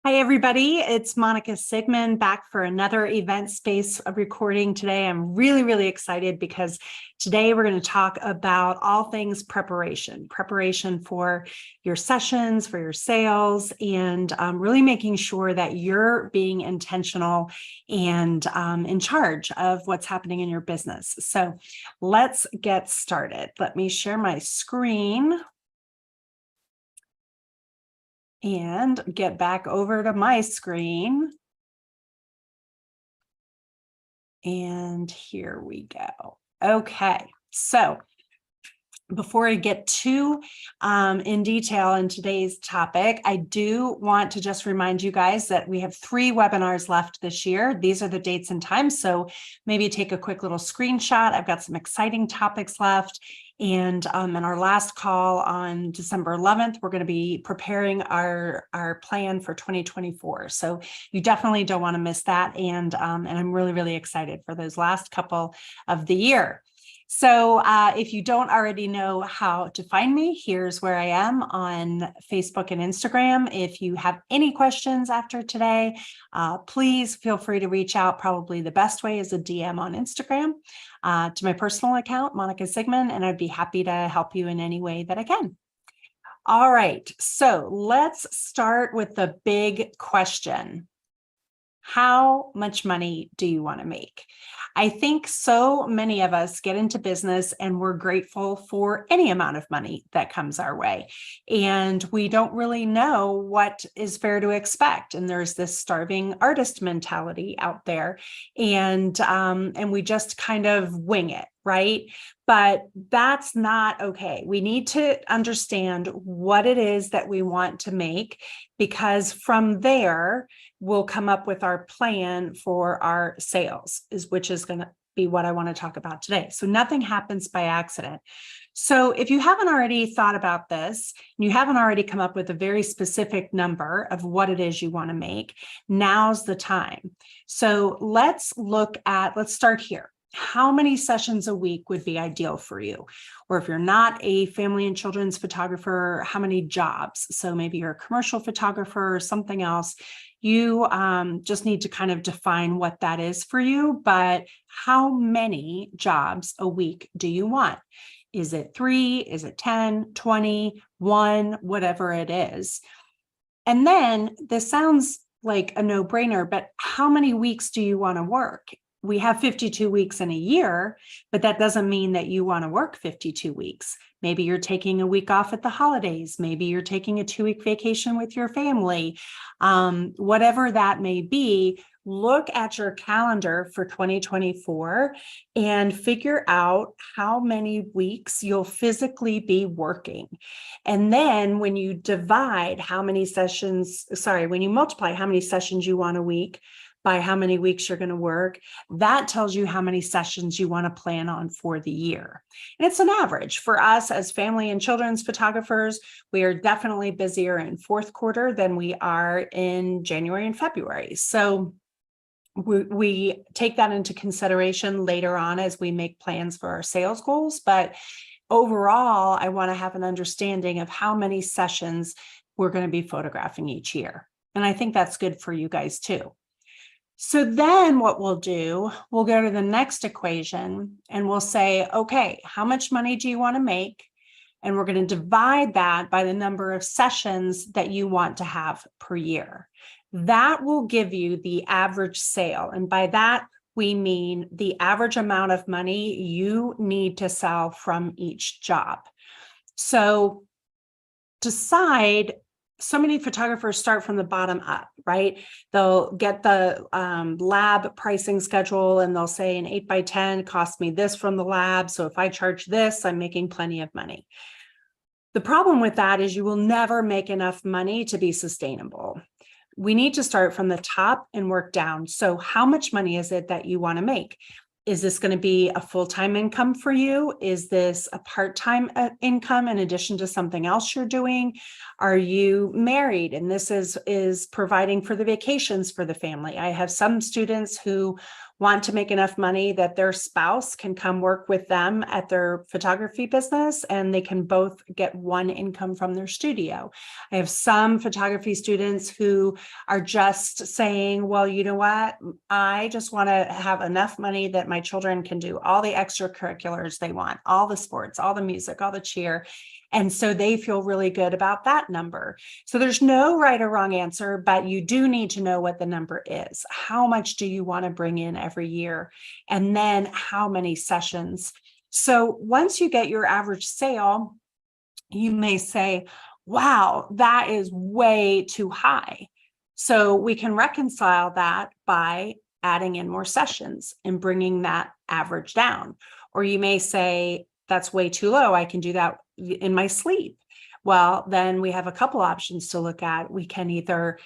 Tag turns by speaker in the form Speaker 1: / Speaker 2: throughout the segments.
Speaker 1: Hi, everybody. It's Monica Sigmon back for another event space recording today. I'm really excited because today we're going to talk about all things preparation for your sessions, for your sales, and really making sure that you're being intentional and in charge of what's happening in your business. So let's get started. Let me share my screen and get back over to my screen. And here we go. Okay, so before I get too in detail in today's topic, I do want to just remind you guys that we have 3 webinars left this year. These are the dates and times, so maybe take a quick little screenshot. I've got some exciting topics left. And in our last call on December 11th, we're going to be preparing our plan for 2024. So you definitely don't want to miss that. And I'm really excited for those last couple of the year. So if you don't already know how to find me, here's where I am on Facebook and Instagram. If you have any questions after today, please feel free to reach out. Probably the best way is a DM on Instagram to my personal account, Monica Sigmon, and I'd be happy to help you in any way that I can. All right, so let's start with the big question. How much money do you want to make? I think so many of us get into business and we're grateful for any amount of money that comes our way. And we don't really know what is fair to expect. And there's this starving artist mentality out there. And we just kind of wing it, right? But that's not okay. We need to understand what it is that we want to make, because from there, we'll come up with our plan for our sales, which is going to be what I want to talk about today. So nothing happens by accident. So if you haven't already thought about this, and you haven't already come up with a very specific number of what it is you want to make, now's the time. So let's start here. How many sessions a week would be ideal for you? Or if you're not a family and children's photographer, how many jobs? So maybe you're a commercial photographer or something else. You just need to kind of define what that is for you, but how many jobs a week do you want? Is it 3? Is it 10, 20, 1, whatever it is? And then this sounds like a no-brainer, but how many weeks do you want to work? We have 52 weeks in a year, but that doesn't mean that you want to work 52 weeks. Maybe you're taking a week off at the holidays. Maybe you're taking a 2-week vacation with your family. Whatever that may be, look at your calendar for 2024 and figure out how many weeks you'll physically be working. And then when you divide when you multiply how many sessions you want a week by how many weeks you're going to work, that tells you how many sessions you want to plan on for the year. And it's an average. For us as family and children's photographers, we are definitely busier in fourth quarter than we are in January and February. So we take that into consideration later on as we make plans for our sales goals. But overall, I want to have an understanding of how many sessions we're going to be photographing each year. And I think that's good for you guys too. So then what we'll do, we'll go to the next equation and we'll say, okay, how much money do you want to make? And we're going to divide that by the number of sessions that you want to have per year. That will give you the average sale. And by that, we mean the average amount of money you need to sell from each job. So decide. So many photographers start from the bottom up, right? They'll get the lab pricing schedule and they'll say an 8x10 cost me this from the lab. So if I charge this, I'm making plenty of money. The problem with that is you will never make enough money to be sustainable. We need to start from the top and work down. So how much money is it that you want to make? Is this going to be a full-time income for you? Is this a part-time income in addition to something else you're doing? Are you married and this is providing for the vacations for the family? I have some students who want to make enough money that their spouse can come work with them at their photography business and they can both get one income from their studio. I have some photography students who are just saying, well, you know what? I just want to have enough money that my children can do all the extracurriculars they want, all the sports, all the music, all the cheer. And so they feel really good about that number. So there's no right or wrong answer, but you do need to know what the number is. How much do you want to bring in every year? And then how many sessions? So once you get your average sale, you may say, wow, that is way too high. So we can reconcile that by adding in more sessions and bringing that average down. Or you may say, that's way too low. I can do that in my sleep. Well, then we have a couple options to look at. We can either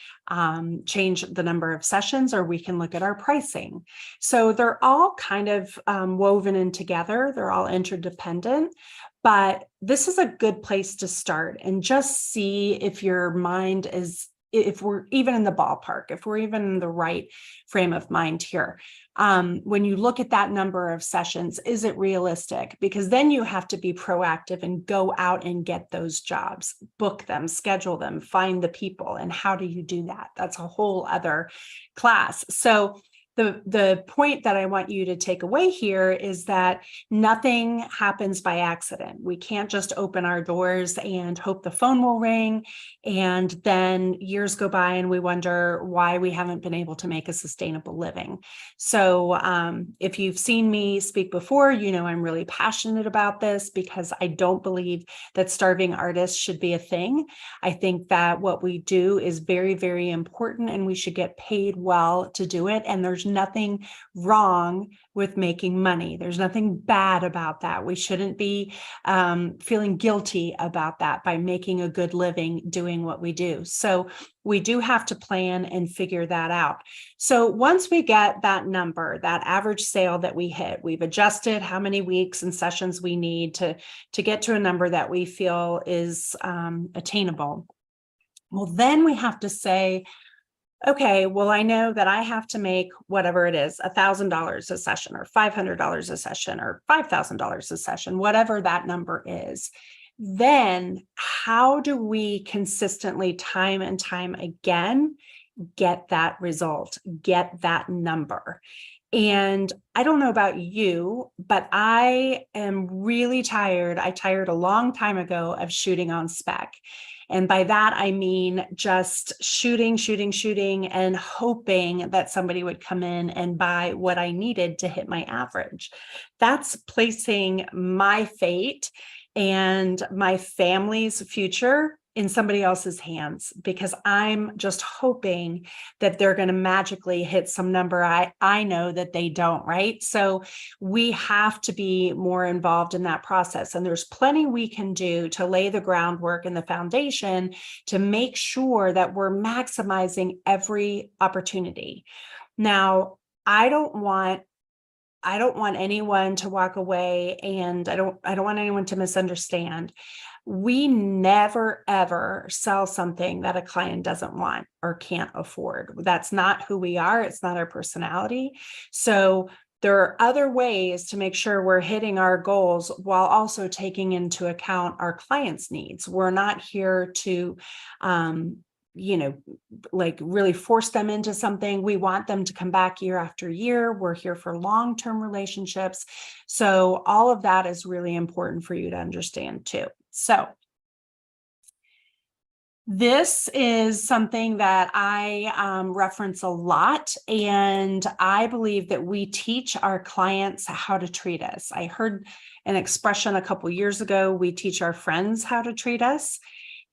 Speaker 1: change the number of sessions or we can look at our pricing. So they're all kind of woven in together. They're all interdependent. But this is a good place to start and just see if your mind is, if we're even in the ballpark, if we're even in the right frame of mind here. When you look at that number of sessions, is it realistic? Because then you have to be proactive and go out and get those jobs, book them, schedule them, find the people. And how do you do that? That's a whole other class. So the point that I want you to take away here is that nothing happens by accident. We can't just open our doors and hope the phone will ring. And then years go by and we wonder why we haven't been able to make a sustainable living. So if you've seen me speak before, you know I'm really passionate about this because I don't believe that starving artists should be a thing. I think that what we do is very, very important and we should get paid well to do it. And there's nothing wrong with making money. There's nothing bad about that. We shouldn't be feeling guilty about that by making a good living doing what we do. So we do have to plan and figure that out. So once we get that number, that average sale that we hit, we've adjusted how many weeks and sessions we need to get to a number that we feel is attainable. Well, then we have to say, okay, well, I know that I have to make whatever it is, $1,000 a session or $500 a session or $5,000 a session, whatever that number is. Then how do we consistently, time and time again, get that result, get that number? And I don't know about you, but I am really tired. I tired a long time ago of shooting on spec. And by that, I mean just shooting and hoping that somebody would come in and buy what I needed to hit my average. That's placing my fate and my family's future in somebody else's hands because I'm just hoping that they're going to magically hit some number I know that they don't, right? So we have to be more involved in that process. And there's plenty we can do to lay the groundwork and the foundation to make sure that we're maximizing every opportunity. Now, I don't want anyone to walk away, and I don't want anyone to misunderstand. We never, ever sell something that a client doesn't want or can't afford. That's not who we are. It's not our personality. So there are other ways to make sure we're hitting our goals while also taking into account our clients' needs. We're not here to, like really force them into something. We want them to come back year after year. We're here for long-term relationships. So all of that is really important for you to understand too. So this is something that I reference a lot, and I believe that we teach our clients how to treat us. I heard an expression a couple years ago, we teach our friends how to treat us.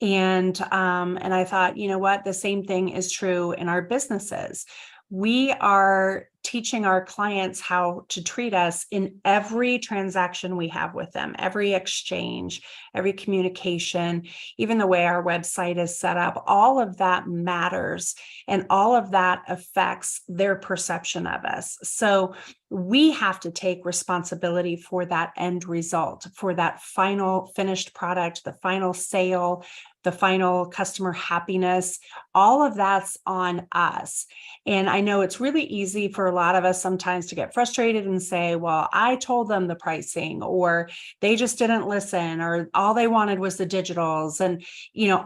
Speaker 1: And I thought, you know what, the same thing is true in our businesses. We are teaching our clients how to treat us in every transaction we have with them, every exchange, every communication, even the way our website is set up. All of that matters, and all of that affects their perception of us. So we have to take responsibility for that end result, for that final finished product, the final sale, the final customer happiness. All of that's on us. And I know it's really easy for a lot of us sometimes to get frustrated and say, well, I told them the pricing, or they just didn't listen, or all they wanted was the digitals, and,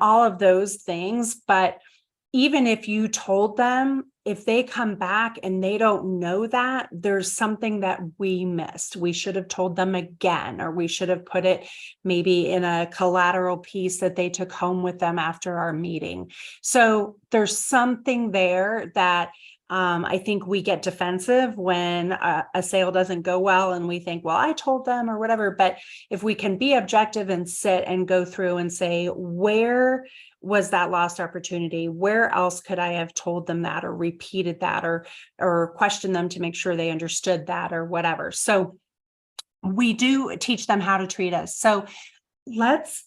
Speaker 1: all of those things. But even if you told them, if they come back and they don't know that, there's something that we missed. We should have told them again, or we should have put it maybe in a collateral piece that they took home with them after our meeting. So there's something there that I think we get defensive when a sale doesn't go well, and we think, well, I told them or whatever. But if we can be objective and sit and go through and say, where was that lost opportunity? Where else could I have told them that, or repeated that, or questioned them to make sure they understood that, or whatever? So we do teach them how to treat us. So let's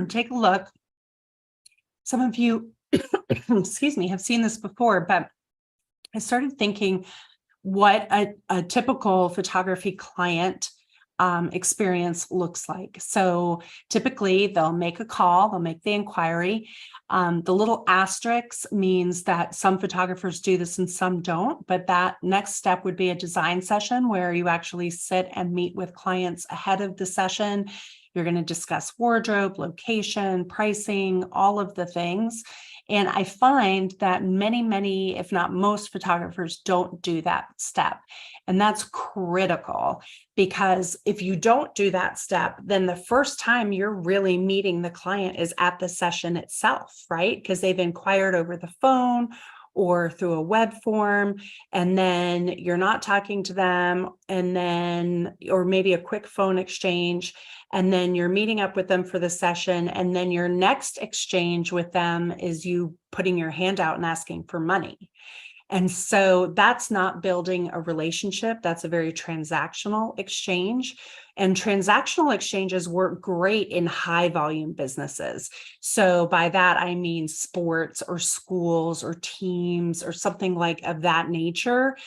Speaker 1: take a look. Some of you, excuse me, have seen this before, but I started thinking what a typical photography client experience looks like. So typically they'll make a call, they'll make the inquiry. The little asterisk means that some photographers do this and some don't, but that next step would be a design session where you actually sit and meet with clients ahead of the session. You're going to discuss wardrobe, location, pricing, all of the things. And I find that many, if not most photographers don't do that step. And that's critical, because if you don't do that step, then the first time you're really meeting the client is at the session itself, right? Because they've inquired over the phone or through a web form, and then you're not talking to them, and then, or maybe a quick phone exchange, and then you're meeting up with them for the session, and then your next exchange with them is you putting your hand out and asking for money. And so that's not building a relationship. That's a very transactional exchange. And transactional exchanges work great in high volume businesses. So by that, I mean sports or schools or teams or something like of that nature.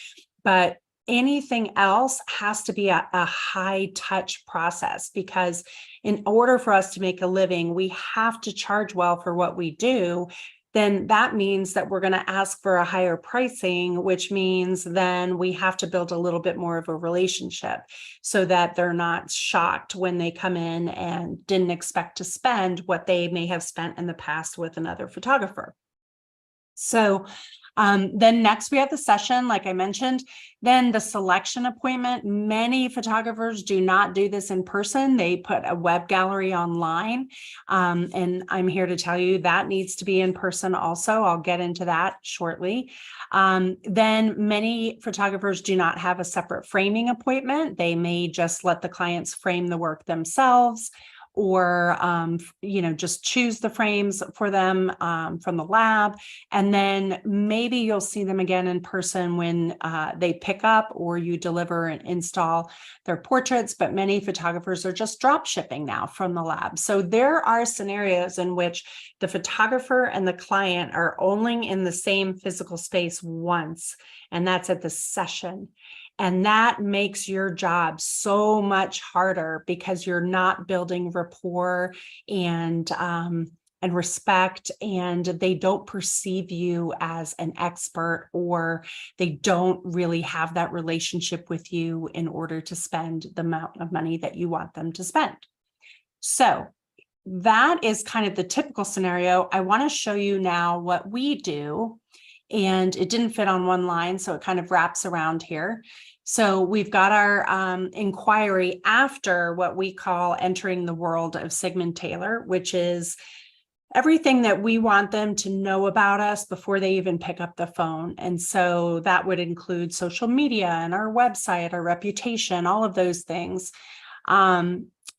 Speaker 1: But anything else has to be a high touch process, because in order for us to make a living, we have to charge well for what we do. Then that means that we're going to ask for a higher pricing, which means then we have to build a little bit more of a relationship so that they're not shocked when they come in and didn't expect to spend what they may have spent in the past with another photographer. So then next we have the session, like I mentioned, then the selection appointment. Many photographers do not do this in person. They put a web gallery online. And I'm here to tell you that needs to be in person also. I'll get into that shortly. Then many photographers do not have a separate framing appointment. They may just let the clients frame the work themselves, or just choose the frames for them from the lab. And then maybe you'll see them again in person when they pick up or you deliver and install their portraits. But many photographers are just drop shipping now from the lab. So there are scenarios in which the photographer and the client are only in the same physical space once, and that's at the session. And that makes your job so much harder, because you're not building rapport and respect, and they don't perceive you as an expert, or they don't really have that relationship with you in order to spend the amount of money that you want them to spend. So that is kind of the typical scenario. I want to show you now what we do. And it didn't fit on one line, so it kind of wraps around here. So we've got our inquiry after what we call entering the world of Sigmon Taylor, which is everything that we want them to know about us before they even pick up the phone. And so that would include social media and our website, our reputation, all of those things.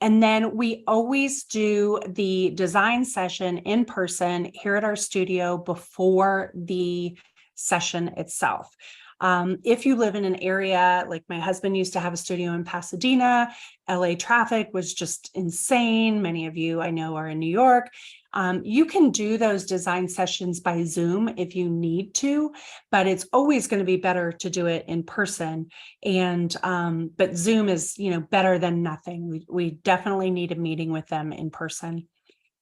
Speaker 1: And then we always do the design session in person here at our studio before the session itself. If you live in an area, like my husband used to have a studio in Pasadena, LA traffic was just insane. Many of you I know are in New York. You can do those design sessions by Zoom if you need to, but it's always going to be better to do it in person. And but Zoom is, better than nothing. We definitely need a meeting with them in person.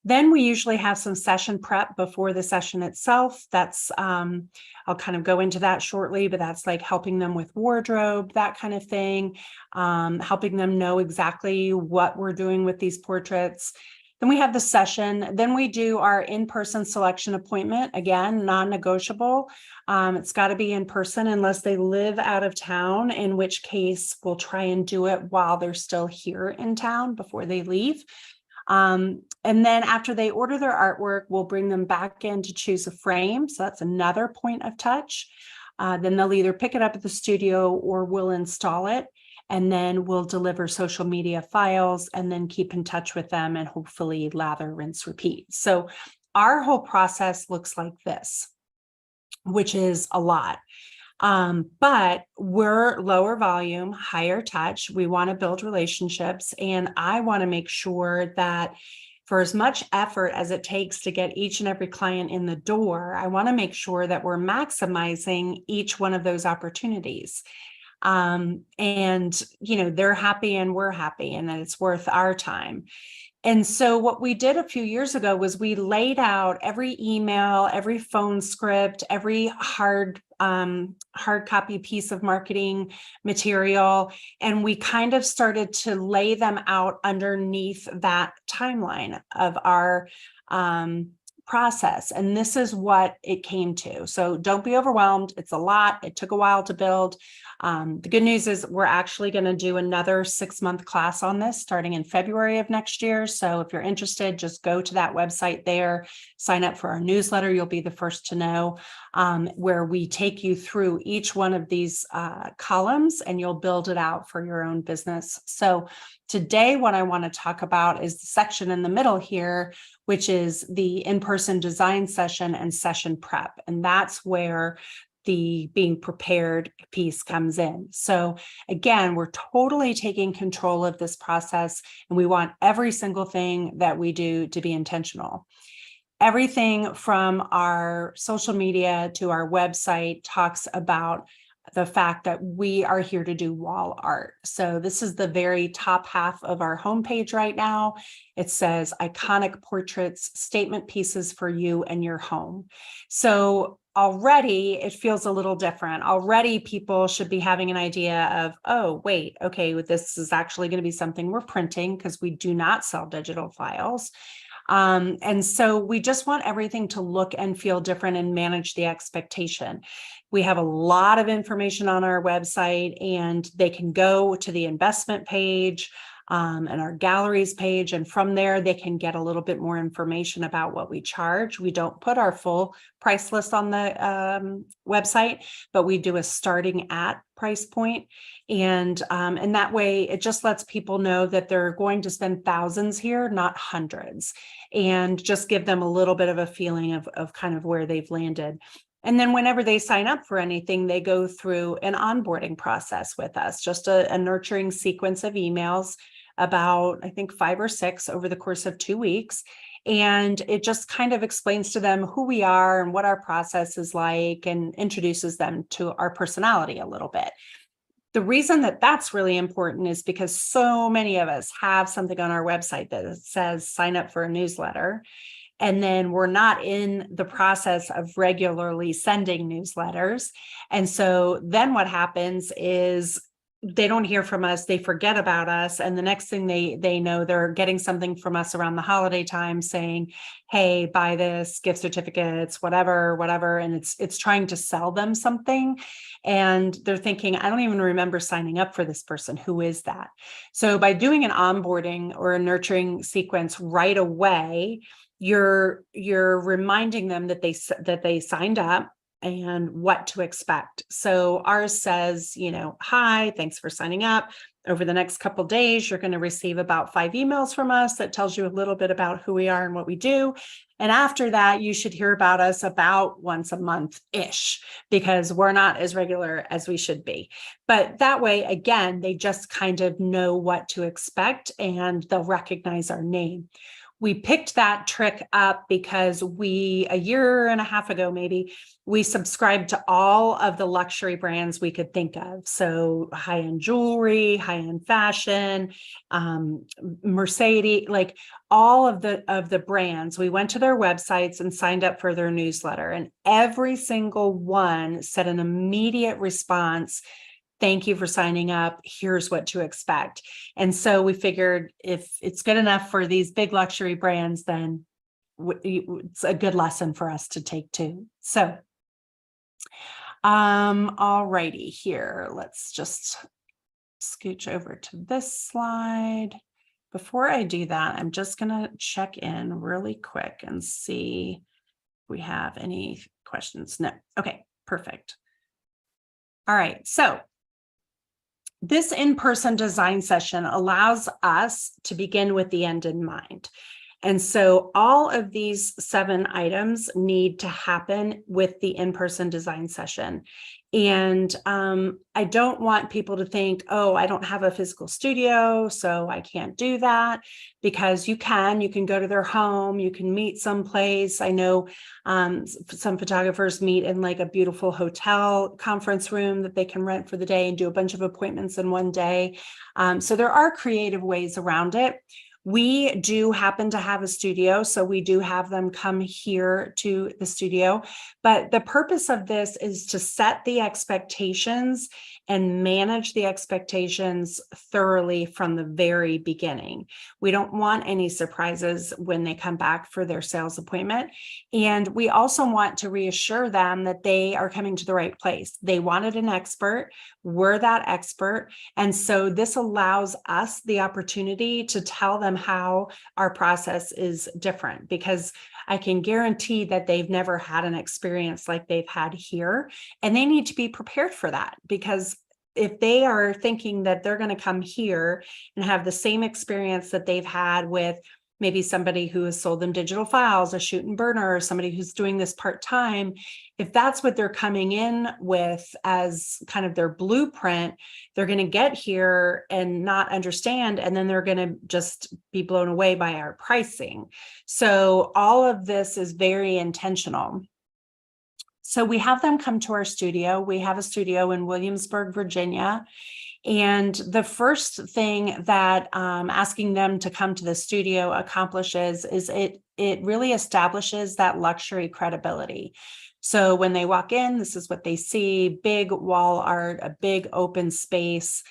Speaker 1: Then we usually have some session prep before the session itself. That's, I'll kind of go into that shortly, but that's like helping them with wardrobe, that kind of thing, helping them know exactly what we're doing with these portraits. Then we have the session. Then we do our in-person selection appointment. Again, non-negotiable. It's got to be in person unless they live out of town, in which case we'll try and do it while they're still here in town before they leave. And then after they order their artwork, we'll bring them back in to choose a frame. So that's another point of touch. Then they'll either pick it up at the studio or we'll install it. And then we'll deliver social media files and then keep in touch with them and hopefully lather, rinse, repeat. So our whole process looks like this, which is a lot. But we're lower volume, higher touch. We want to build relationships. And I want to make sure that for as much effort as it takes to get each and every client in the door, I want to make sure that we're maximizing each one of those opportunities. And, they're happy and we're happy and that it's worth our time. And so what we did a few years ago was we laid out every email, every phone script, every hard copy piece of marketing material, and we kind of started to lay them out underneath that timeline of our process. And this is what it came to. So don't be overwhelmed. It's a lot. It took a while to build. The good news is we're actually going to do another 6-month class on this starting in February of next year. So if you're interested, just go to that website there, sign up for our newsletter. You'll be the first to know, where we take you through each one of these columns and you'll build it out for your own business. So today, what I want to talk about is the section in the middle here, which is the in-person design session and session prep. And that's where the being prepared piece comes in. So again, we're totally taking control of this process and we want every single thing that we do to be intentional. Everything from our social media to our website talks about the fact that we are here to do wall art. So this is the very top half of our homepage right now. It says iconic portraits, statement pieces for you and your home. So already it feels a little different. Already people should be having an idea of, oh, wait, okay, this is actually going to be something we're printing because we do not sell digital files. And so we just want everything to look and feel different and manage the expectation. We have a lot of information on our website and they can go to the investment page and our galleries page. And from there, they can get a little bit more information about what we charge. We don't put our full price list on the website, but we do a starting at price point. And that way, it just lets people know that they're going to spend thousands here, not hundreds, and just give them a little bit of a feeling of kind of where they've landed. And then whenever they sign up for anything, they go through an onboarding process with us, just a nurturing sequence of emails, about, I think, 5 or 6 over the course of 2 weeks. And it just kind of explains to them who we are and what our process is like and introduces them to our personality a little bit. The reason that that's really important is because so many of us have something on our website that says sign up for a newsletter. And then we're not in the process of regularly sending newsletters. And so then what happens is they don't hear from us, they forget about us. And the next thing they know, they're getting something from us around the holiday time saying, hey, buy this, gift certificates, whatever. And it's trying to sell them something. And they're thinking, I don't even remember signing up for this person. Who is that? So by doing an onboarding or a nurturing sequence right away, you're reminding them that they signed up. and what to expect. So ours says, hi, thanks for signing up. Over the next couple of days, you're going to receive about 5 emails from us that tells you a little bit about who we are and what we do. And after that, you should hear about us about once a month-ish, because we're not as regular as we should be. But that way, again, they just kind of know what to expect and they'll recognize our name. We picked that trick up because a year and a half ago, maybe, we subscribed to all of the luxury brands we could think of. So high-end jewelry, high-end fashion, Mercedes, like all of the brands. We went to their websites and signed up for their newsletter, and every single one said an immediate response. Thank you for signing up. Here's what to expect. And so we figured if it's good enough for these big luxury brands, then it's a good lesson for us to take too. So, all righty, here, let's just scooch over to this slide. Before I do that, I'm just going to check in really quick and see if we have any questions. No. Okay, perfect. All right. So this in-person design session allows us to begin with the end in mind. And so all of these 7 items need to happen with the in-person design session. And I don't want people to think, oh, I don't have a physical studio, so I can't do that, because you can go to their home, you can meet someplace. I know some photographers meet in like a beautiful hotel conference room that they can rent for the day and do a bunch of appointments in one day. So there are creative ways around it. We do happen to have a studio, so we do have them come here to the studio. But the purpose of this is to set the expectations and manage the expectations thoroughly from the very beginning. We don't want any surprises when they come back for their sales appointment. And we also want to reassure them that they are coming to the right place. They wanted an expert. We're that expert. And so this allows us the opportunity to tell them how our process is different, because I can guarantee that they've never had an experience like they've had here, and they need to be prepared for that, because if they are thinking that they're going to come here and have the same experience that they've had with maybe somebody who has sold them digital files, a shoot and burner, or somebody who's doing this part-time, if that's what they're coming in with as kind of their blueprint, they're going to get here and not understand, and then they're going to just be blown away by our pricing. So all of this is very intentional. So we have them come to our studio. We have a studio in Williamsburg, Virginia. And the first thing that asking them to come to the studio accomplishes is it really establishes that luxury credibility. So when they walk in, this is what they see: big wall art, a big open space.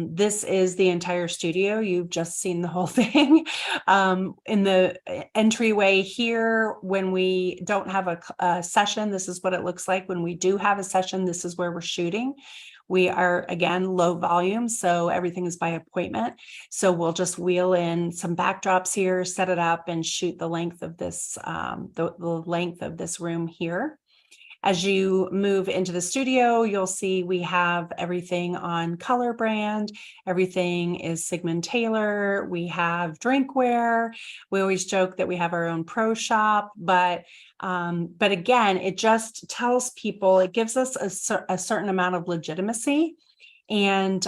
Speaker 1: This is the entire studio. You've just seen the whole thing. In the entryway here, when we don't have a session, this is what it looks like. When we do have a session, this is where we're shooting. We are, again, low volume, so everything is by appointment. So we'll just wheel in some backdrops here, set it up, and shoot the length of this, the length of this room here. As you move into the studio, you'll see we have everything on color brand. Everything is Sigmon Taylor. We have drinkware. We always joke that we have our own pro shop, but again, it just tells people, it gives us a certain amount of legitimacy, and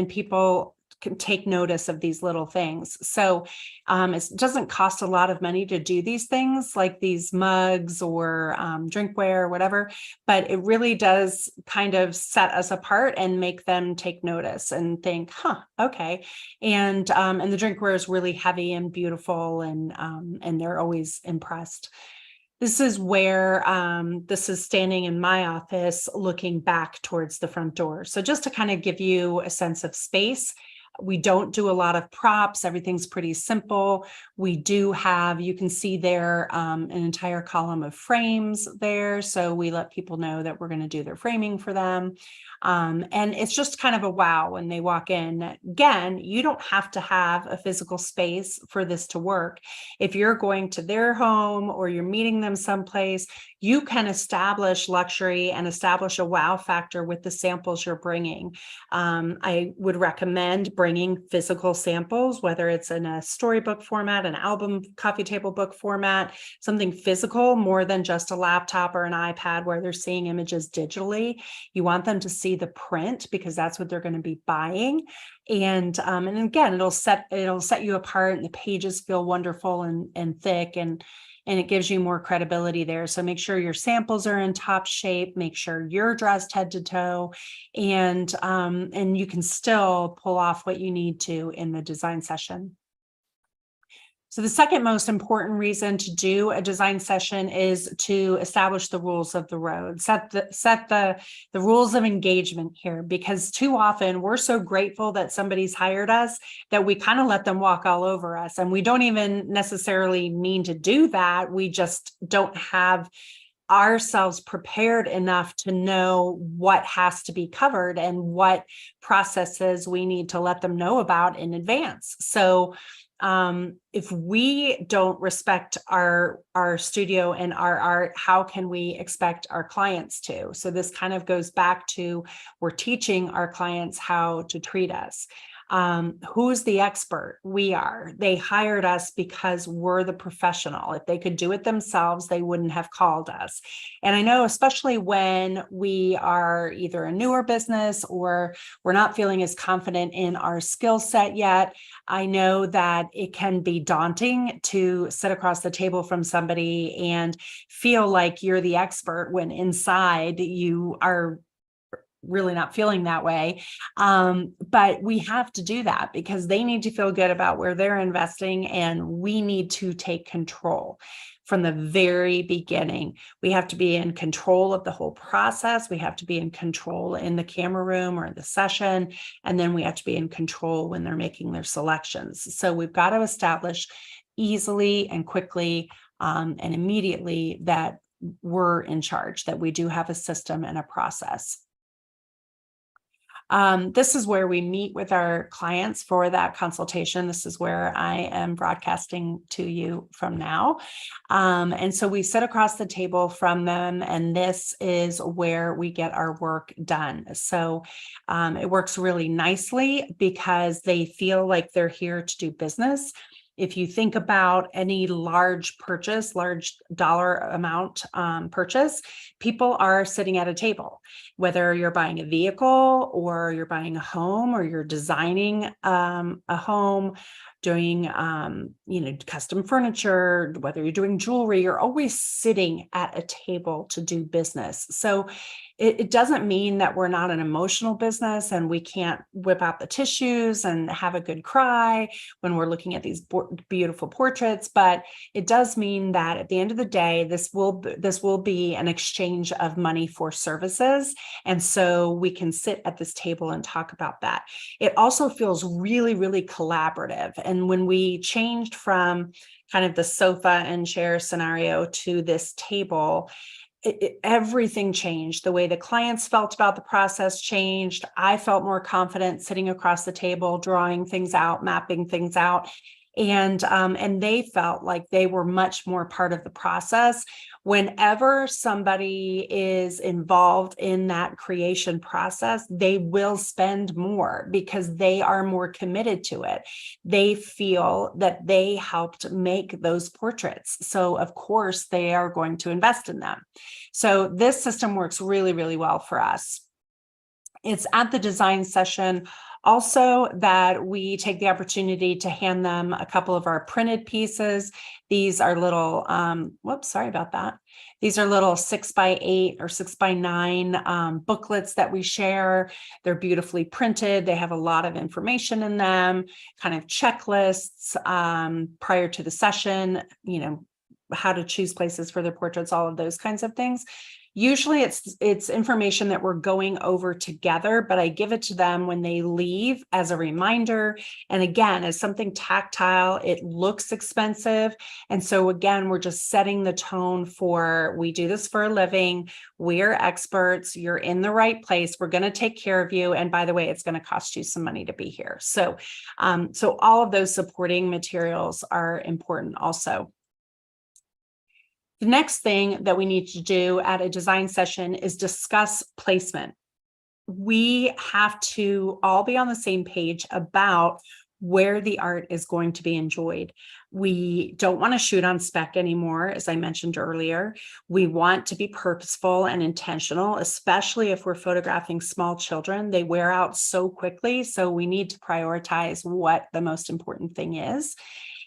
Speaker 1: people can take notice of these little things. So it doesn't cost a lot of money to do these things, like these mugs or drinkware or whatever, but it really does kind of set us apart and make them take notice and think, huh, okay. And the drinkware is really heavy and beautiful, and they're always impressed. This is where this is standing in my office looking back towards the front door. So just to kind of give you a sense of space, we don't do a lot of props. Everything's pretty simple. We do have, you can see there, an entire column of frames there. So we let people know that we're going to do their framing for them. And it's just kind of a wow when they walk in. Again, you don't have to have a physical space for this to work. If you're going to their home or you're meeting them someplace, you can establish luxury and establish a wow factor with the samples you're bringing. I would recommend bringing physical samples, whether it's in a storybook format, an album coffee table book format, something physical more than just a laptop or an iPad where they're seeing images digitally. You want them to see the print because that's what they're going to be buying. And again, it'll set you apart, and the pages feel wonderful and thick, and it gives you more credibility there. So make sure your samples are in top shape, make sure you're dressed head to toe, and you can still pull off what you need to in the design session. So the second most important reason to do a design session is to establish the rules of the road, set the rules of engagement here, because too often we're so grateful that somebody's hired us that we kind of let them walk all over us. And we don't even necessarily mean to do that. We just don't have ourselves prepared enough to know what has to be covered and what processes we need to let them know about in advance. So if we don't respect our studio and our art, how can we expect our clients to? So this kind of goes back to, we're teaching our clients how to treat us. Who's the expert? We are. They hired us because we're the professional. If they could do it themselves, they wouldn't have called us. And I know, especially when we are either a newer business or we're not feeling as confident in our skill set yet, I know that it can be daunting to sit across the table from somebody and feel like you're the expert when inside you are really not feeling that way. But we have to do that because they need to feel good about where they're investing, and we need to take control from the very beginning. We have to be in control of the whole process. We have to be in control in the camera room or the session, and then we have to be in control when they're making their selections. So we've got to establish easily and quickly and immediately that we're in charge, that we do have a system and a process. This is where we meet with our clients for that consultation. This is where I am broadcasting to you from now. And so we sit across the table from them, and this is where we get our work done. So it works really nicely because they feel like they're here to do business. If you think about any large purchase, large dollar amount purchase, people are sitting at a table, whether you're buying a vehicle or you're buying a home or you're designing a home, doing custom furniture, whether you're doing jewelry, you're always sitting at a table to do business. So it doesn't mean that we're not an emotional business and we can't whip out the tissues and have a good cry when we're looking at these beautiful portraits, but it does mean that at the end of the day, this will be an exchange of money for services. And so we can sit at this table and talk about that. It also feels really, really collaborative. And when we changed from kind of the sofa and chair scenario to this table, everything changed. The way the clients felt about the process changed. I felt more confident sitting across the table, drawing things out, mapping things out. And they felt like they were much more part of the process. Whenever somebody is involved in that creation process, they will spend more because they are more committed to it. They feel that they helped make those portraits. So of course they are going to invest in them. So this system works really, really well for us. It's at the design session also that we take the opportunity to hand them a couple of our printed pieces. These are little, sorry about that. These are little 6x8 or 6x9 booklets that we share. They're beautifully printed. They have a lot of information in them, kind of checklists prior to the session, how to choose places for their portraits, all of those kinds of things. Usually it's information that we're going over together, but I give it to them when they leave as a reminder. And again, as something tactile, it looks expensive. And so again, we're just setting the tone for, we do this for a living. We're experts. You're in the right place. We're going to take care of you. And by the way, it's going to cost you some money to be here. So all of those supporting materials are important also. The next thing that we need to do at a design session is discuss placement. We have to all be on the same page about where the art is going to be enjoyed. We don't want to shoot on spec anymore, as I mentioned earlier. We want to be purposeful and intentional, especially if we're photographing small children. They wear out so quickly, so we need to prioritize what the most important thing is.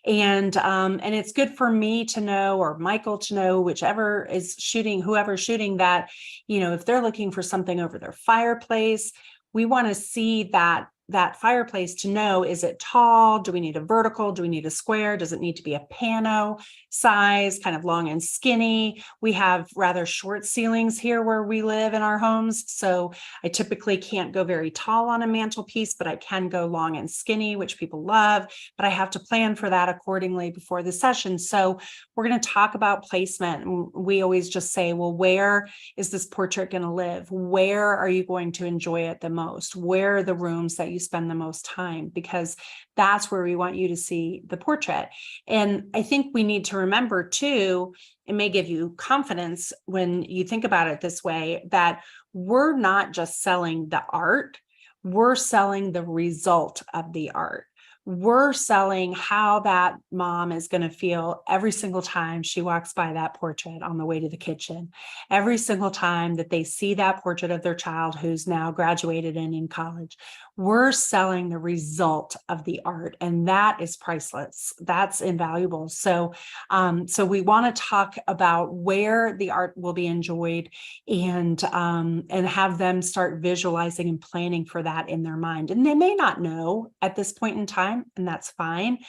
Speaker 1: And it's good for me to know, or Michael to know, whichever is shooting, whoever's shooting, that, if they're looking for something over their fireplace, we want to see that fireplace to know, is it tall? Do we need a vertical? Do we need a square? Does it need to be a pano size, kind of long and skinny? We have rather short ceilings here where we live in our homes. So I typically can't go very tall on a mantelpiece, but I can go long and skinny, which people love, but I have to plan for that accordingly before the session. So we're going to talk about placement. We always just say, well, where is this portrait going to live? Where are you going to enjoy it the most? Where are the rooms that you spend the most time? Because that's where we want you to see the portrait. And I think we need to remember too, it may give you confidence when you think about it this way, that we're not just selling the art, we're selling the result of the art. We're selling how that mom is going to feel every single time she walks by that portrait on the way to the kitchen, every single time that they see that portrait of their child who's now graduated and in college. We're selling the result of the art, and that is priceless. That's invaluable. So we want to talk about where the art will be enjoyed, and have them start visualizing and planning for that in their mind. And they may not know at this point in time, and that's fine.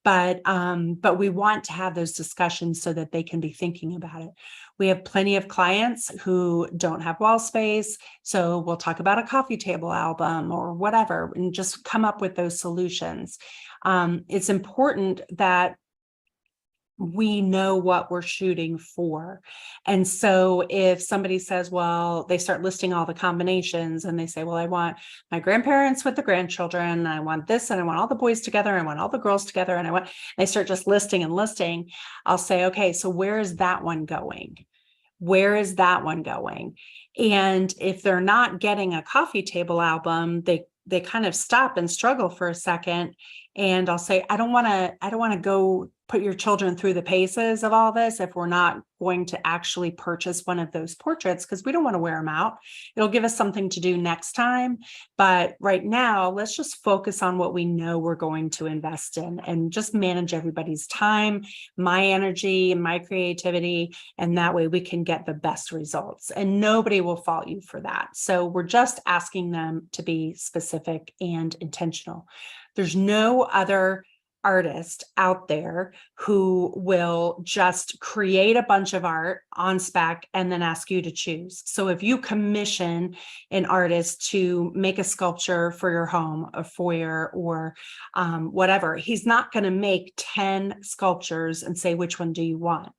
Speaker 1: But we want to have those discussions so that they can be thinking about it. We have plenty of clients who don't have wall space, so we'll talk about a coffee table album or whatever, and just come up with those solutions. It's important that we know what we're shooting for. And so if somebody says, well, they start listing all the combinations and they say, well, I want my grandparents with the grandchildren, and I want this, and I want all the boys together, and I want all the girls together, and they start just listing and listing, I'll say, okay, so where is that one going? Where is that one going? And if they're not getting a coffee table album, they kind of stop and struggle for a second. And I'll say, I don't want to go put your children through the paces of all this if we're not going to actually purchase one of those portraits, because we don't want to wear them out. It'll give us something to do next time. But right now, let's just focus on what we know we're going to invest in, and just manage everybody's time, my energy, and my creativity. And that way we can get the best results, and nobody will fault you for that. So we're just asking them to be specific and intentional. There's no other artist out there who will just create a bunch of art on spec and then ask you to choose. So if you commission an artist to make a sculpture for your home, a foyer, or whatever, he's not going to make 10 sculptures and say, which one do you want?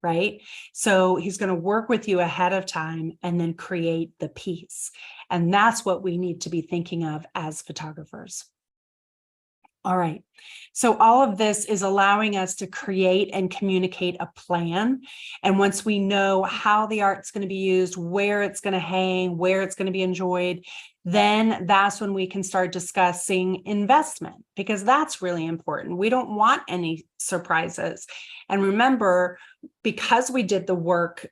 Speaker 1: Right? So he's going to work with you ahead of time and then create the piece. And that's what we need to be thinking of as photographers. All right. So all of this is allowing us to create and communicate a plan. And once we know how the art's going to be used, where it's going to hang, where it's going to be enjoyed, then that's when we can start discussing investment, because that's really important. We don't want any surprises. And remember, because we did the work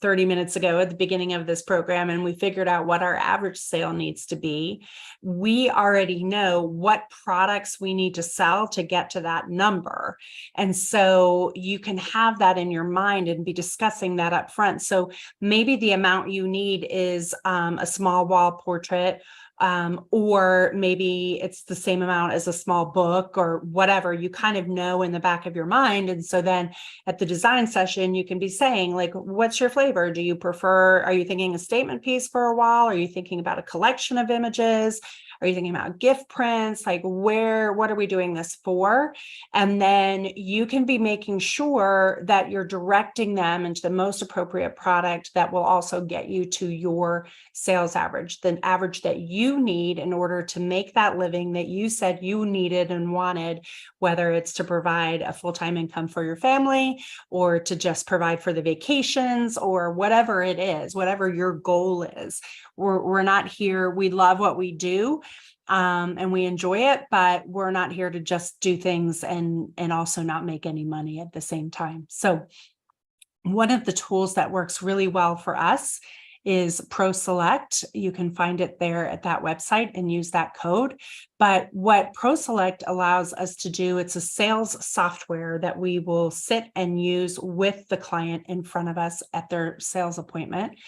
Speaker 1: 30 minutes ago at the beginning of this program, and we figured out what our average sale needs to be, we already know what products we need to sell to get to that number. And so you can have that in your mind and be discussing that up front. So maybe the amount you need is a small wall portrait, or maybe it's the same amount as a small book, or whatever. You kind of know in the back of your mind. And so then at the design session, you can be saying, like, what's your flavor? Are you thinking a statement piece for a wall? Are you thinking about a collection of images? Are you thinking about gift prints? Like what are we doing this for? And then you can be making sure that you're directing them into the most appropriate product that will also get you to your sales average, the average that you need in order to make that living that you said you needed and wanted, whether it's to provide a full-time income for your family or to just provide for the vacations or whatever it is, whatever your goal is. We're not here. We love what we do. And we enjoy it, but we're not here to just do things and also not make any money at the same time. So one of the tools that works really well for us is Pro Select. You can find it there at that website and use that code. But what Pro Select allows us to do, it's a sales software that we will sit and use with the client in front of us at their sales appointment.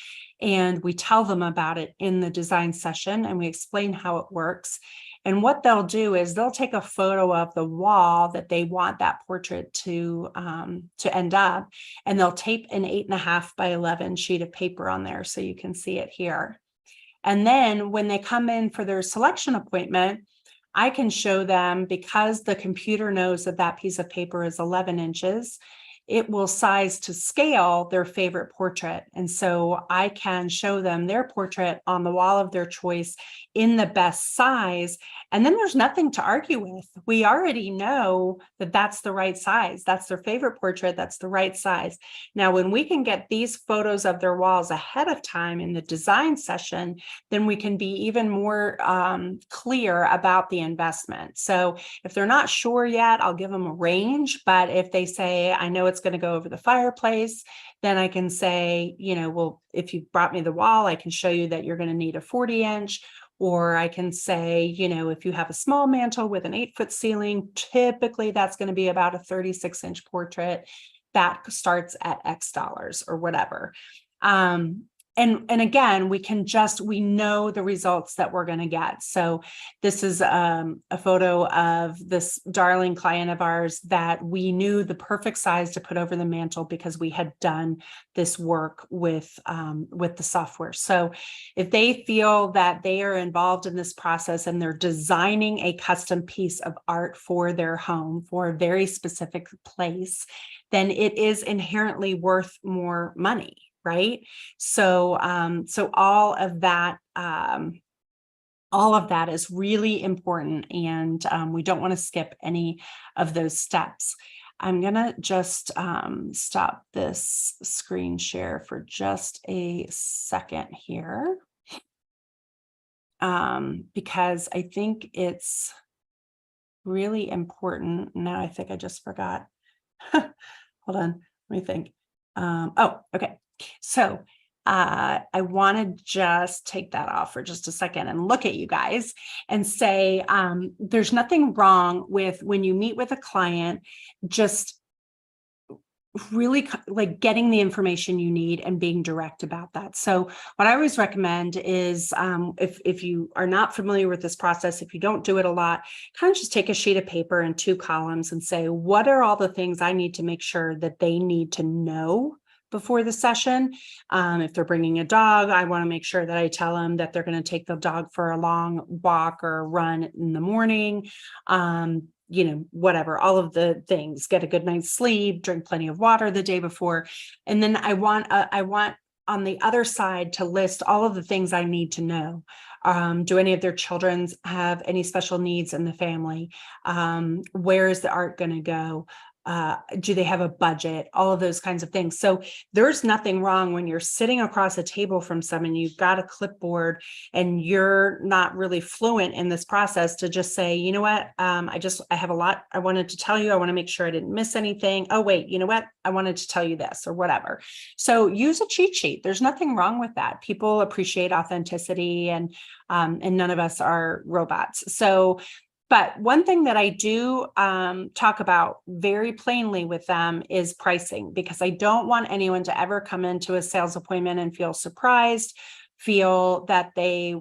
Speaker 1: And we tell them about it in the design session and we explain how it works. And what they'll do is they'll take a photo of the wall that they want that portrait to end up, and they'll tape an 8.5 by 11 sheet of paper on there so you can see it here. And then when they come in for their selection appointment, I can show them, because the computer knows that that piece of paper is 11 inches, it will size to scale their favorite portrait. And so I can show them their portrait on the wall of their choice in the best size. And then there's nothing to argue with. We already know that that's the right size. That's their favorite portrait. That's the right size. Now, when we can get these photos of their walls ahead of time in the design session, then we can be even more clear about the investment. So if they're not sure yet, I'll give them a range. But if they say, I know it's going to go over the fireplace, then I can say, well, if you brought me the wall, I can show you that you're going to need a 40-inch. Or I can say, if you have a small mantle with an 8-foot ceiling, typically that's going to be about a 36-inch portrait that starts at X dollars or whatever. And again, we know the results that we're going to get. So this is a photo of this darling client of ours that we knew the perfect size to put over the mantle because we had done this work with the software. So if they feel that they are involved in this process and they're designing a custom piece of art for their home for a very specific place, then it is inherently worth more money. Right. So all of that is really important. And we don't want to skip any of those steps. I'm going to just stop this screen share for just a second here. Because I think it's really important. Now I think I just forgot. Hold on. Let me think. Oh, okay. So I want to just take that off for just a second and look at you guys and say, there's nothing wrong with when you meet with a client, just really like getting the information you need and being direct about that. So what I always recommend is if you are not familiar with this process, if you don't do it a lot, kind of just take a sheet of paper and 2 columns and say, what are all the things I need to make sure that they need to know before the session? If they're bringing a dog, I want to make sure that I tell them that they're going to take the dog for a long walk or run in the morning. Whatever, all of the things, get a good night's sleep, drink plenty of water the day before. And then I want on the other side to list all of the things I need to know. Do any of their children have any special needs in the family? Where is the art going to go? Do they have a budget? All of those kinds of things. So there's nothing wrong when you're sitting across a table from someone, you've got a clipboard and you're not really fluent in this process to just say, you know what, I have a lot I wanted to tell you. I want to make sure I didn't miss anything. Oh, wait, you know what? I wanted to tell you this or whatever. So use a cheat sheet. There's nothing wrong with that. People appreciate authenticity and none of us are robots. So but one thing that I do talk about very plainly with them is pricing, because I don't want anyone to ever come into a sales appointment and feel surprised feel that they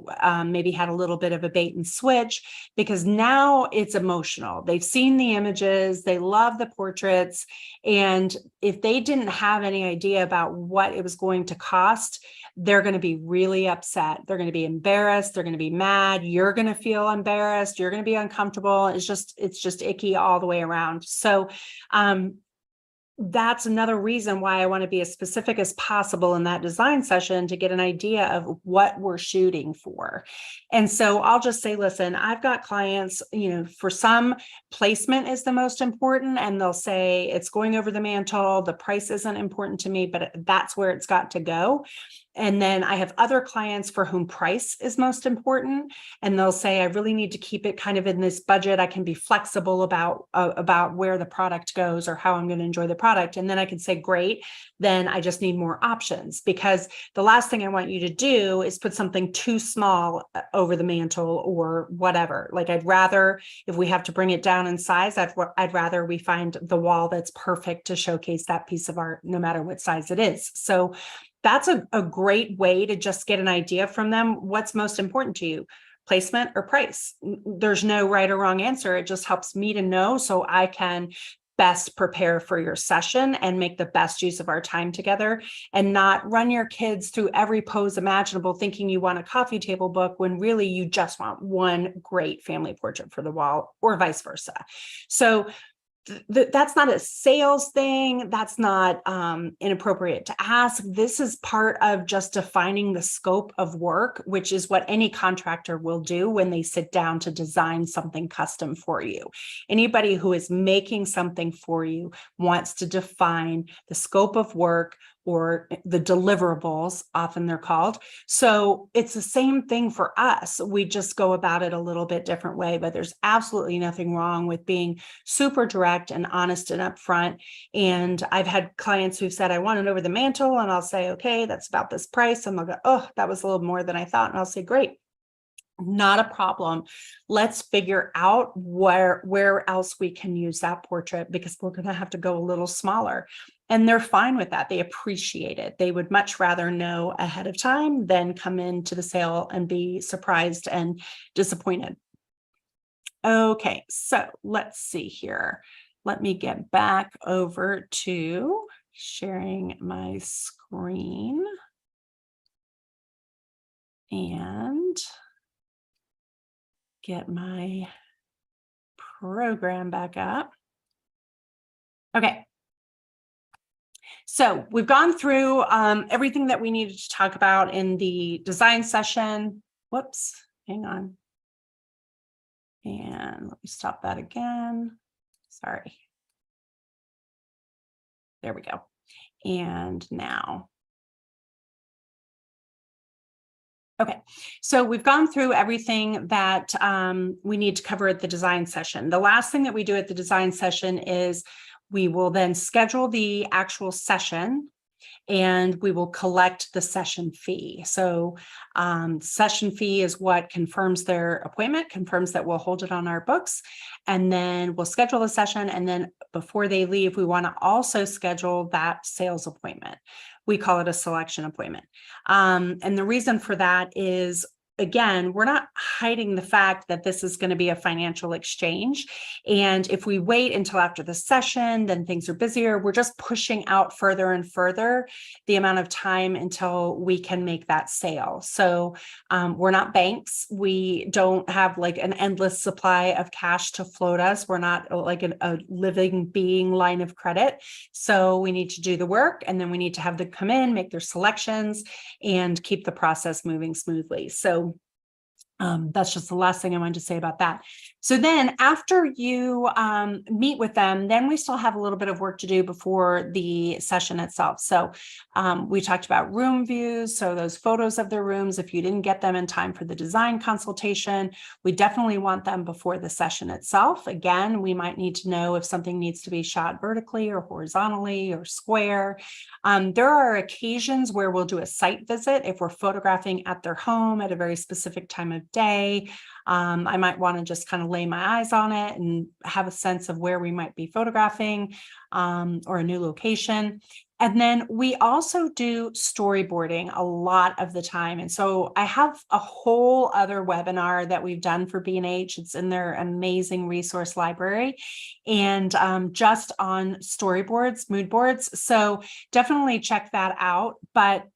Speaker 1: maybe had a little bit of a bait and switch, because now it's emotional. They've seen the images, they love the portraits, and if they didn't have any idea about what it was going to cost, they're going to be really upset. They're going to be embarrassed. They're going to be mad. You're going to feel embarrassed. You're going to be uncomfortable. It's just icky all the way around. So, that's another reason why I want to be as specific as possible in that design session to get an idea of what we're shooting for. And so I'll just say, listen, I've got clients, for some, placement is the most important, and they'll say it's going over the mantle. The price isn't important to me, but that's where it's got to go. And then I have other clients for whom price is most important, and they'll say, I really need to keep it kind of in this budget. I can be flexible about where the product goes or how I'm going to enjoy the product. And then I can say, great, then I just need more options, because the last thing I want you to do is put something too small over the mantle or whatever. Like, I'd rather, if we have to bring it down in size, I'd rather we find the wall that's perfect to showcase that piece of art, no matter what size it is. So that's a great way to just get an idea from them. What's most important to you, placement or price? There's no right or wrong answer. It just helps me to know, so I can best prepare for your session and make the best use of our time together, and not run your kids through every pose imaginable thinking you want a coffee table book when really you just want one great family portrait for the wall, or vice versa. So that's not a sales thing. That's not inappropriate to ask. This is part of just defining the scope of work, which is what any contractor will do when they sit down to design something custom for you. Anybody who is making something for you wants to define the scope of work, or the deliverables, often they're called. So it's the same thing for us. We just go about it a little bit different way, but there's absolutely nothing wrong with being super direct and honest and upfront. And I've had clients who've said, I want it over the mantle, and I'll say, okay, that's about this price. And they'll go, oh, that was a little more than I thought. And I'll say, great. Not a problem. Let's figure out where else we can use that portrait, because we're going to have to go a little smaller. And they're fine with that. They appreciate it. They would much rather know ahead of time than come into the sale and be surprised and disappointed. Okay, so let's see here. Let me get back over to sharing my screen. And get my program back up. Okay. So we've gone through everything that we needed to talk about in the design session. Whoops, hang on. And let me stop that again. Sorry. There we go. And now. Okay, so we've gone through everything that we need to cover at the design session. The last thing that we do at the design session is we will then schedule the actual session, and we will collect the session fee. So session fee is what confirms their appointment, confirms that we'll hold it on our books, and then we'll schedule the session. And then before they leave, we want to also schedule that sales appointment. We call it a selection appointment. And the reason for that is, again, we're not hiding the fact that this is going to be a financial exchange. And if we wait until after the session, then things are busier. We're just pushing out further and further the amount of time until we can make that sale. So we're not banks. We don't have like an endless supply of cash to float us. We're not like a living being line of credit. So we need to do the work, and then we need to have them come in, make their selections, and keep the process moving smoothly. So that's just the last thing I wanted to say about that. So then after you meet with them, then we still have a little bit of work to do before the session itself. So we talked about room views. So those photos of their rooms, if you didn't get them in time for the design consultation, we definitely want them before the session itself. Again, we might need to know if something needs to be shot vertically or horizontally or square. There are occasions where we'll do a site visit if we're photographing at their home at a very specific time of of day. I might want to just kind of lay my eyes on it and have a sense of where we might be photographing, or a new location. And then we also do storyboarding a lot of the time. And so I have a whole other webinar that we've done for B&H. It's in their amazing resource library, and just on storyboards, mood boards. So definitely check that out. But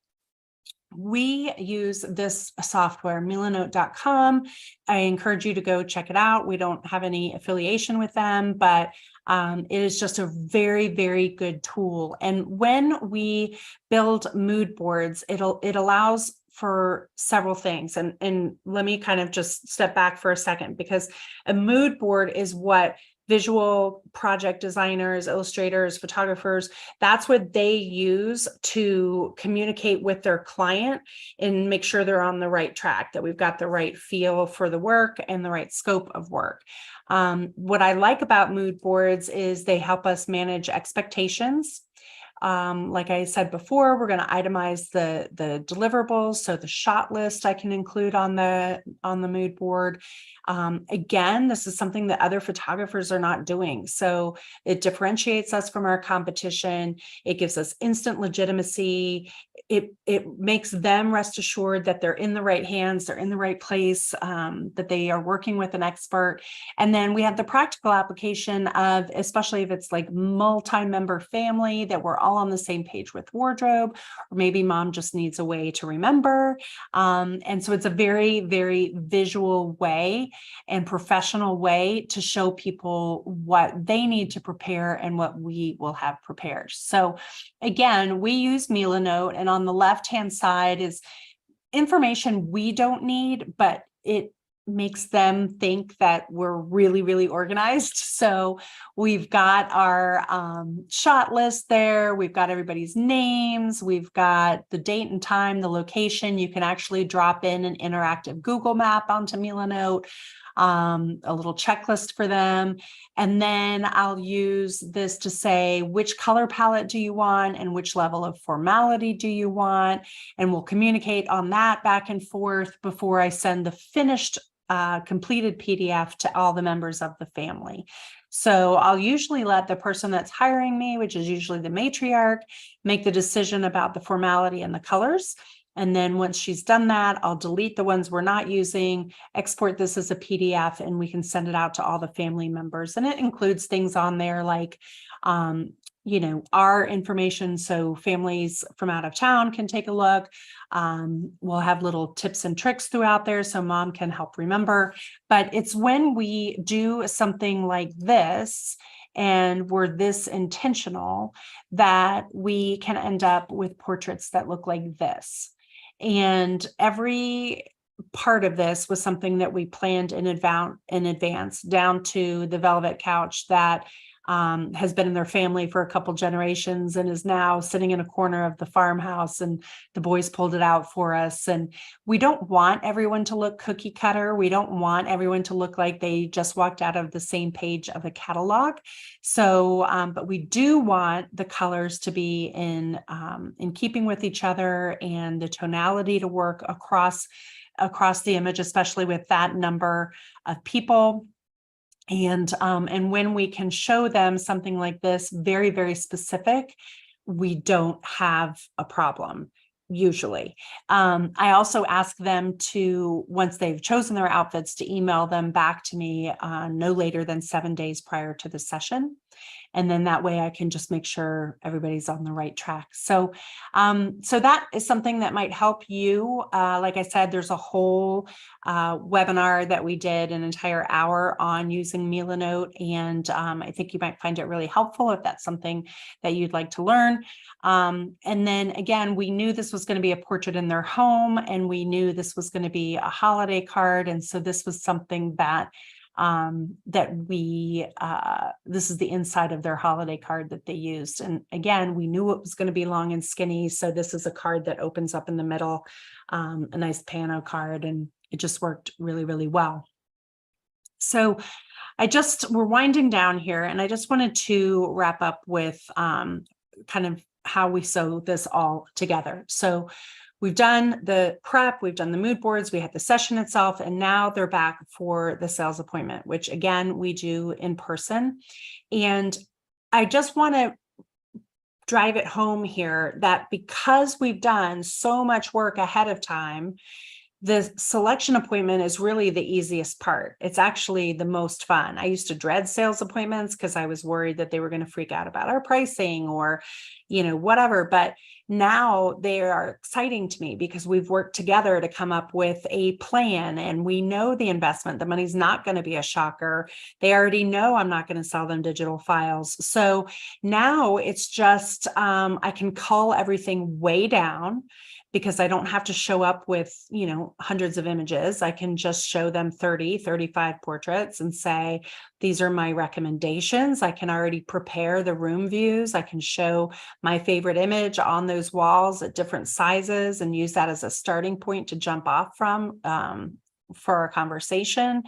Speaker 1: we use this software, milanote.com. I encourage you to go check it out. We don't have any affiliation with them, but it is just a very, very good tool. And when we build mood boards, it allows for several things. And let me kind of just step back for a second, because a mood board is what visual project designers, illustrators, photographers, that's what they use to communicate with their client and make sure they're on the right track, that we've got the right feel for the work and the right scope of work. What I like about mood boards is they help us manage expectations. Like I said before, we're going to itemize the deliverables. So the shot list I can include on the mood board. Again, this is something that other photographers are not doing. So it differentiates us from our competition. It gives us instant legitimacy. It makes them rest assured that they're in the right hands, they're in the right place, that they are working with an expert. And then we have the practical application of, especially if it's like multi-member family, that we're all on the same page with wardrobe, or maybe mom just needs a way to remember. And so it's a very, very visual way and professional way to show people what they need to prepare and what we will have prepared. So again, we use Milanote, and on the left-hand side is information we don't need, but it makes them think that we're really, really organized. So we've got our shot list there. We've got everybody's names. We've got the date and time, the location. You can actually drop in an interactive Google map onto Milanote, a little checklist for them. And then I'll use this to say, which color palette do you want and which level of formality do you want? And we'll communicate on that back and forth before I send the finished completed PDF to all the members of the family. So I'll usually let the person that's hiring me, which is usually the matriarch, make the decision about the formality and the colors. And then once she's done that, I'll delete the ones we're not using, export this as a PDF, and we can send it out to all the family members. And it includes things on there like, our information, so families from out of town can take a look. We'll have little tips and tricks throughout there so mom can help remember. But it's when we do something like this and we're this intentional that we can end up with portraits that look like this. And every part of this was something that we planned in advance, down to the velvet couch that has been in their family for a couple generations and is now sitting in a corner of the farmhouse, and the boys pulled it out for us. And we don't want everyone to look cookie cutter. We don't want everyone to look like they just walked out of the same page of a catalog. So, but we do want the colors to be in keeping with each other, and the tonality to work across the image, especially with that number of people. And when we can show them something like this, very, very specific, we don't have a problem usually. I also ask them to, once they've chosen their outfits, to email them back to me no later than 7 days prior to the session. And then that way I can just make sure everybody's on the right track. So, so that is something that might help you. Like I said, there's a whole webinar that we did, an entire hour on using Milanote. And I think you might find it really helpful if that's something that you'd like to learn. And then again, we knew this was going to be a portrait in their home, and we knew this was going to be a holiday card. And so this was something that this is the inside of their holiday card that they used. And again, we knew it was going to be long and skinny. So this is a card that opens up in the middle, a nice pano card, and it just worked really, really well. So we're winding down here, and I just wanted to wrap up with kind of how we sew this all together. So we've done the prep, we've done the mood boards, we had the session itself, and now they're back for the sales appointment, which again, we do in person. And I just want to drive it home here that because we've done so much work ahead of time, the selection appointment is really the easiest part. It's actually the most fun. I used to dread sales appointments because I was worried that they were going to freak out about our pricing or, whatever. But now they are exciting to me because we've worked together to come up with a plan and we know the investment. The money's not going to be a shocker. They already know I'm not going to sell them digital files. So now it's just, I can cull everything way down, because I don't have to show up with, hundreds of images. I can just show them 30, 35 portraits and say, these are my recommendations. I can already prepare the room views. I can show my favorite image on those walls at different sizes and use that as a starting point to jump off from for our conversation.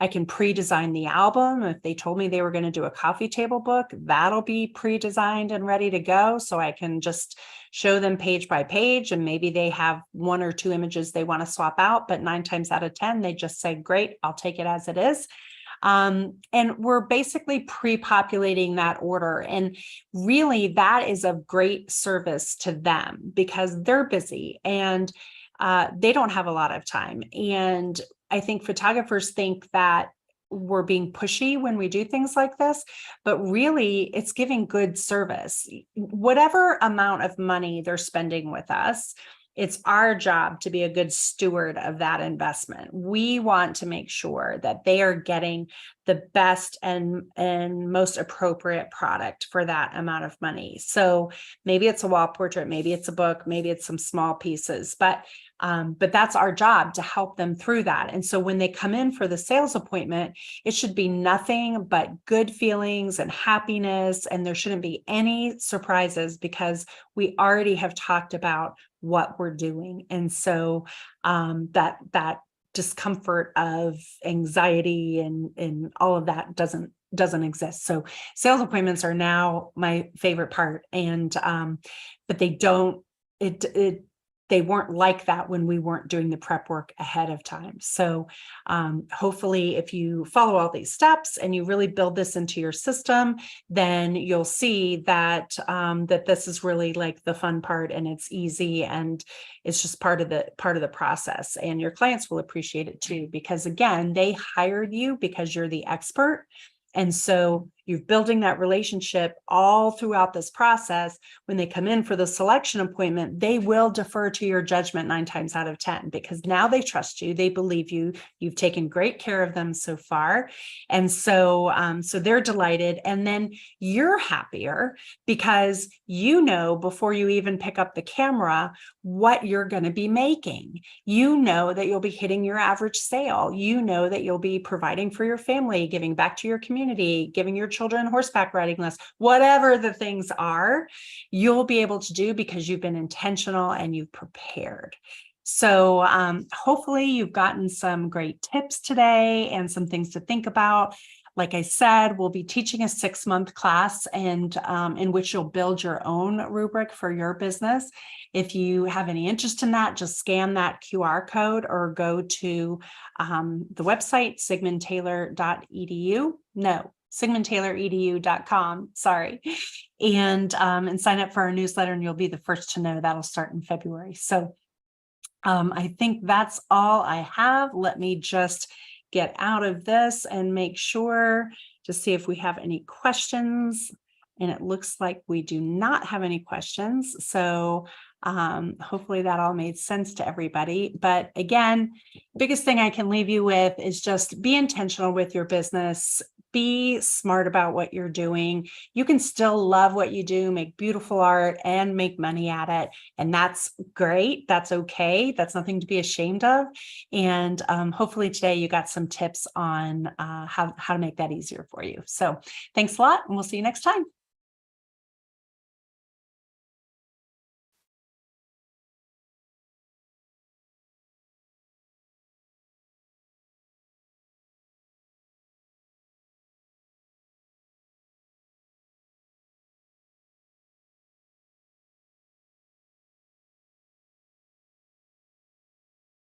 Speaker 1: I can pre-design the album. If they told me they were going to do a coffee table book, that'll be pre-designed and ready to go. So I can just show them page by page, and maybe they have 1 or 2 images they want to swap out, but 9 times out of 10, they just say, great, I'll take it as it is. And we're basically pre-populating that order. And really that is of great service to them because they're busy and they don't have a lot of time. And I think photographers think that we're being pushy when we do things like this, but really it's giving good service. Whatever amount of money they're spending with us, it's our job to be a good steward of that investment. We want to make sure that they are getting the best and most appropriate product for that amount of money. So maybe it's a wall portrait, maybe it's a book, maybe it's some small pieces, but that's our job to help them through that. And so when they come in for the sales appointment, it should be nothing but good feelings and happiness, and there shouldn't be any surprises because we already have talked about what we're doing. And so that discomfort of anxiety and all of that doesn't exist. So sales appointments are now my favorite part. And but they weren't like that when we weren't doing the prep work ahead of time. So hopefully if you follow all these steps and you really build this into your system, then you'll see that that this is really like the fun part, and it's easy, and it's just part of the process. And your clients will appreciate it too, because again, they hired you because you're the expert. And so you're building that relationship all throughout this process. When they come in for the selection appointment, they will defer to your judgment 9 times out of 10, because now they trust you, they believe you, you've taken great care of them so far. And so, so they're delighted. And then you're happier because you know before you even pick up the camera what you're going to be making. You know that you'll be hitting your average sale. You know that you'll be providing for your family, giving back to your community, giving your children horseback riding lessons, whatever the things are, you'll be able to do because you've been intentional and you've prepared. So hopefully you've gotten some great tips today and some things to think about. Like I said, we'll be teaching a 6-month class, and in which you'll build your own rubric for your business. If you have any interest in that, just scan that QR code or go to the website, sigmontaylor.edu. No, sigmontaylor.edu.com, sorry, and sign up for our newsletter, and you'll be the first to know. That'll start in February. So I think that's all I have. Let me just get out of this and make sure to see if we have any questions. And it looks like we do not have any questions. So hopefully that all made sense to everybody. But again, biggest thing I can leave you with is just be intentional with your business. Be smart about what you're doing. You can still love what you do, make beautiful art, and make money at it. And that's great. That's okay. That's nothing to be ashamed of. And hopefully today you got some tips on how to make that easier for you. So thanks a lot, and we'll see you next time.